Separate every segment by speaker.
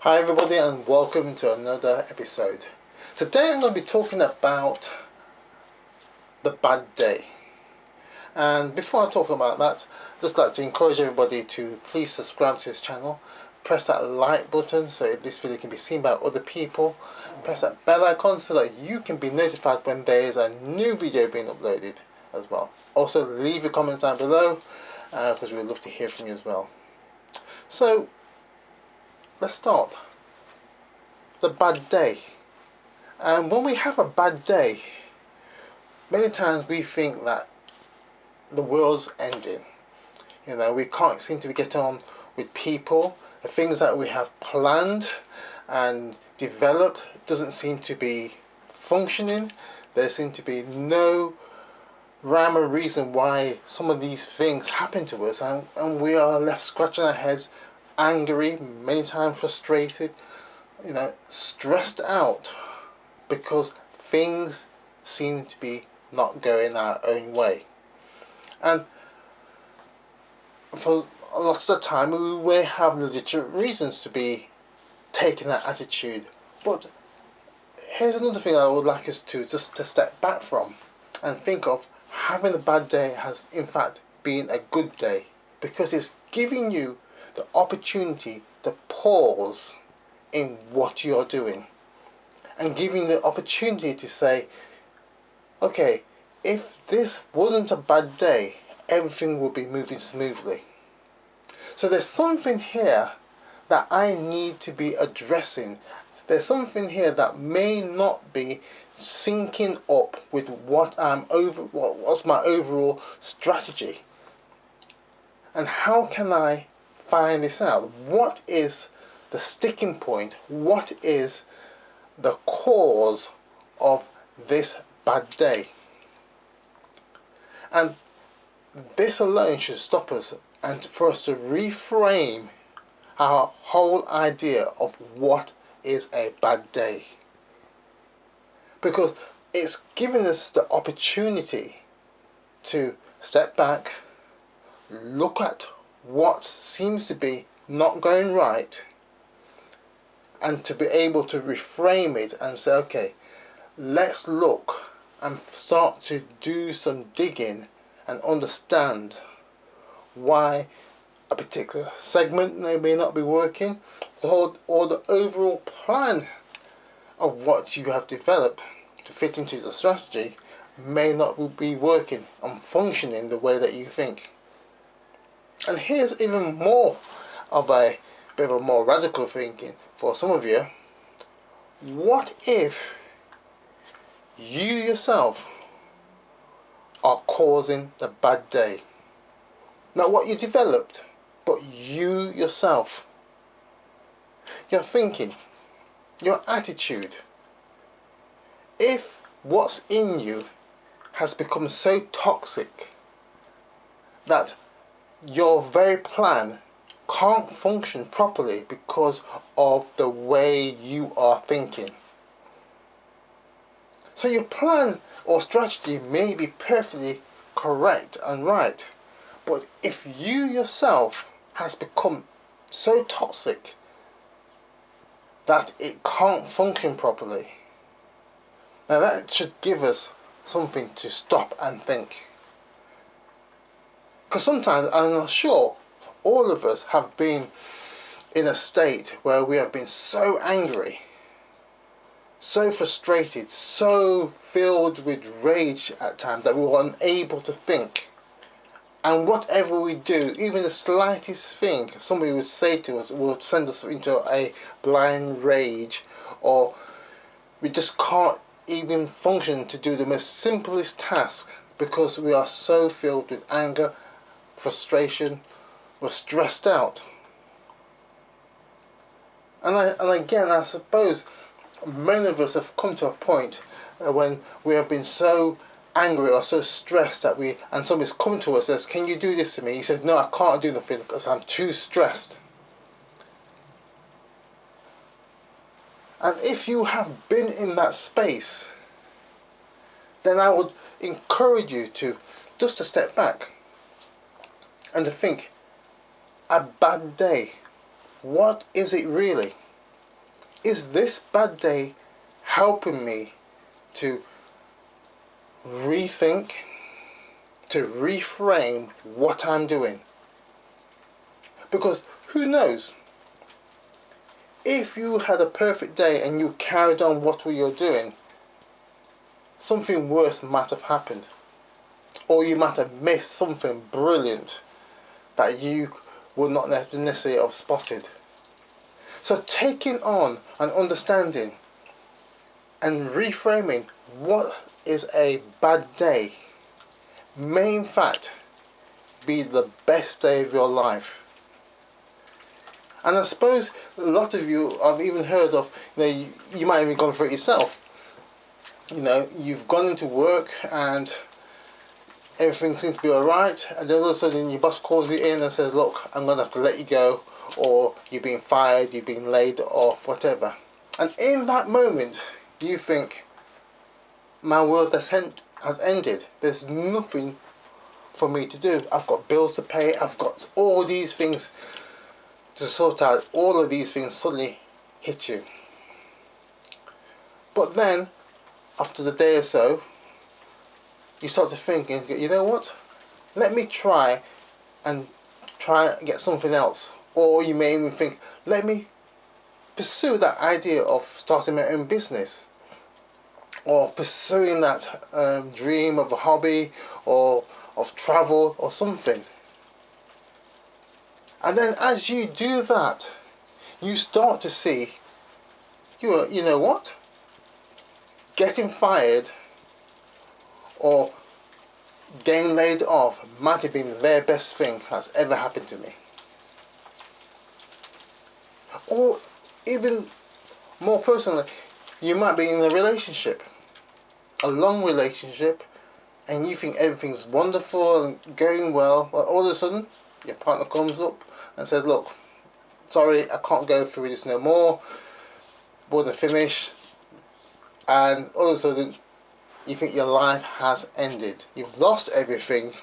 Speaker 1: Hi everybody and welcome to another episode. Today I'm going to be talking about the bad day. And before I talk about that, I'd just like to encourage everybody to please subscribe to this channel. Press that like button so this video can be seen by other people. Press that bell icon so that you can be notified when there is a new video being uploaded as well. Also leave your comments down below because we'd love to hear from you as well. So let's start. The bad day. And when we have a bad day, many times we think that the world's ending. We can't seem to get on with people. The things that we have planned and developed doesn't seem to be functioning. There seems to be no rhyme or reason why some of these things happen to us, and we are left scratching our heads, angry, many times frustrated, stressed out because things seem to be not going our own way. And for a lot of the time we may have legitimate reasons to be taking that attitude. But here's another thing I would like us to just to step back from and think of having a bad day has in fact been a good day, because it's giving you the opportunity to pause in what you're doing and giving the opportunity to say, okay, if this wasn't a bad day, everything would be moving smoothly. So there's something here that I need to be addressing. There's something here that may not be syncing up with what's my overall strategy. And how can I find this out? What is the sticking point? What is the cause of this bad day? And this alone should stop us and for us to reframe our whole idea of what is a bad day. Because it's given us the opportunity to step back, look at what seems to be not going right, and to be able to reframe it and say, okay, let's look and start to do some digging and understand why a particular segment may not be working, or the overall plan of what you have developed to fit into the strategy may not be working and functioning the way that you think. And here's even more of a bit of a more radical thinking for some of you. What if you yourself are causing the bad day? Not what you developed, but you yourself. Your thinking, your attitude. If what's in you has become so toxic that your very plan can't function properly because of the way you are thinking. So your plan or strategy may be perfectly correct and right, but if you yourself has become so toxic that it can't function properly, now that should give us something to stop and think. Because sometimes, I'm sure all of us have been in a state where we have been so angry, so frustrated, so filled with rage at times that we were unable to think. And whatever we do, even the slightest thing somebody would say to us will send us into a blind rage, or we just can't even function to do the most simplest task because we are so filled with anger, frustration, we're stressed out. And again, I suppose many of us have come to a point when we have been so angry or so stressed that and somebody's come to us and says, can you do this to me? He says, no, I can't do nothing because I'm too stressed. And if you have been in that space, then I would encourage you to just to step back and to think, a bad day, what is it really? is this bad day helping me to rethink, to reframe what I'm doing? Because who knows? If you had a perfect day and you carried on what you're doing, something worse might have happened. Or you might have missed something brilliant that you would not necessarily have spotted. So taking on and understanding and reframing what is a bad day may in fact be the best day of your life. And I suppose a lot of you, I've even heard of, you might have even gone through it yourself. You've gone into work and everything seems to be alright, and then all of a sudden your boss calls you in and says, look, I'm going to have to let you go, or you've been fired, you've been laid off, whatever. And in that moment, you think, my world has ended. There's nothing for me to do. I've got bills to pay, I've got all these things to sort out. All of these things suddenly hit you. But then, after the day or so, you start to think, you know what? Let me try and get something else. Or you may even think, let me pursue that idea of starting my own business. Or pursuing that dream of a hobby or of travel or something. And then as you do that, you start to see, you know what? Getting fired or getting laid off might have been the very best thing that's ever happened to me. Or even more personally, you might be in a relationship, a long relationship, and you think everything's wonderful and going well, but all of a sudden your partner comes up and says, look, sorry, I can't go through this no more, we're going to finish, and all of a sudden you think your life has ended. You've lost everything,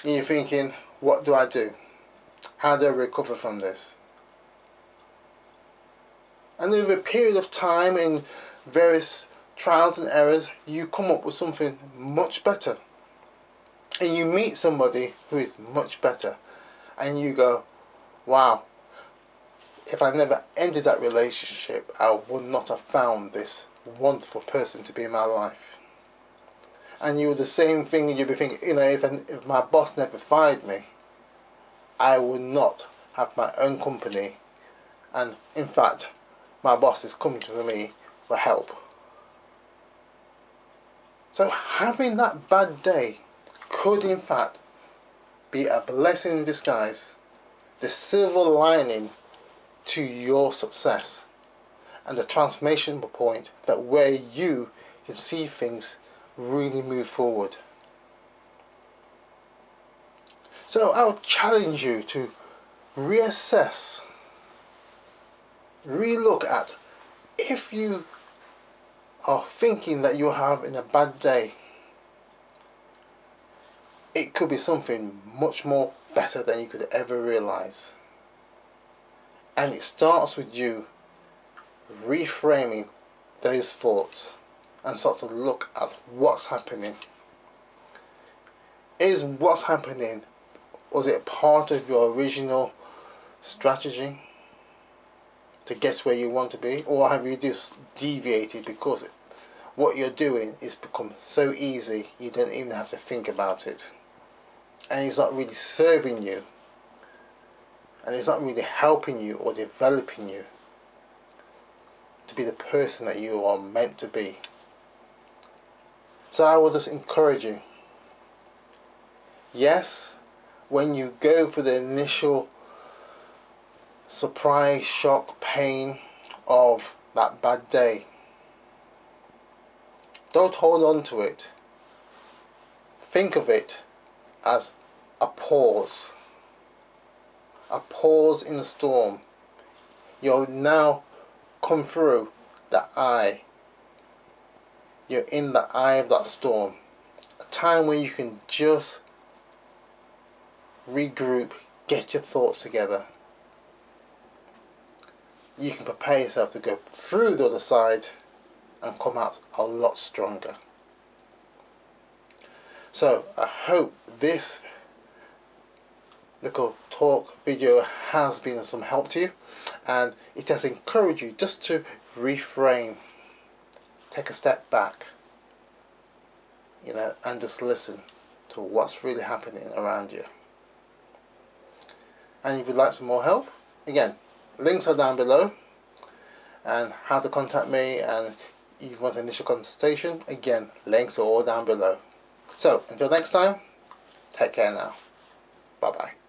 Speaker 1: and you're thinking, what do I do? How do I recover from this? And over a period of time, in various trials and errors, you come up with something much better. And you meet somebody who is much better. And you go, wow, if I never ended that relationship, I would not have found this wonderful person to be in my life. And you were the same thing, and you'd be thinking, if my boss never fired me, I would not have my own company. And in fact, my boss is coming to me for help. So having that bad day could in fact be a blessing in disguise, the silver lining to your success, and the transformation point that where you can see things really move forward. So I'll challenge you to reassess, relook at, if you are thinking that you're having a bad day, it could be something much more better than you could ever realize. And it starts with you reframing those thoughts and start to look at what's happening. Is what's happening, was it part of your original strategy to get where you want to be, or have you just deviated because what you're doing is become so easy you don't even have to think about it, and it's not really serving you, and it's not really helping you or developing you to be the person that you are meant to be. So I will just encourage you, yes, when you go for the initial surprise, shock, pain of that bad day, don't hold on to it. Think of it as a pause in the storm. You're now come through the eye. You're in the eye of that storm. A time where you can just regroup, get your thoughts together, you can prepare yourself to go through the other side and come out a lot stronger. So I hope this little talk video has been of some help to you, and it has encouraged you just to reframe, take a step back, and just listen to what's really happening around you. And if you'd like some more help, again, links are down below, and how to contact me, and if you want an initial consultation, again, links are all down below. So until next time, take care now. Bye bye.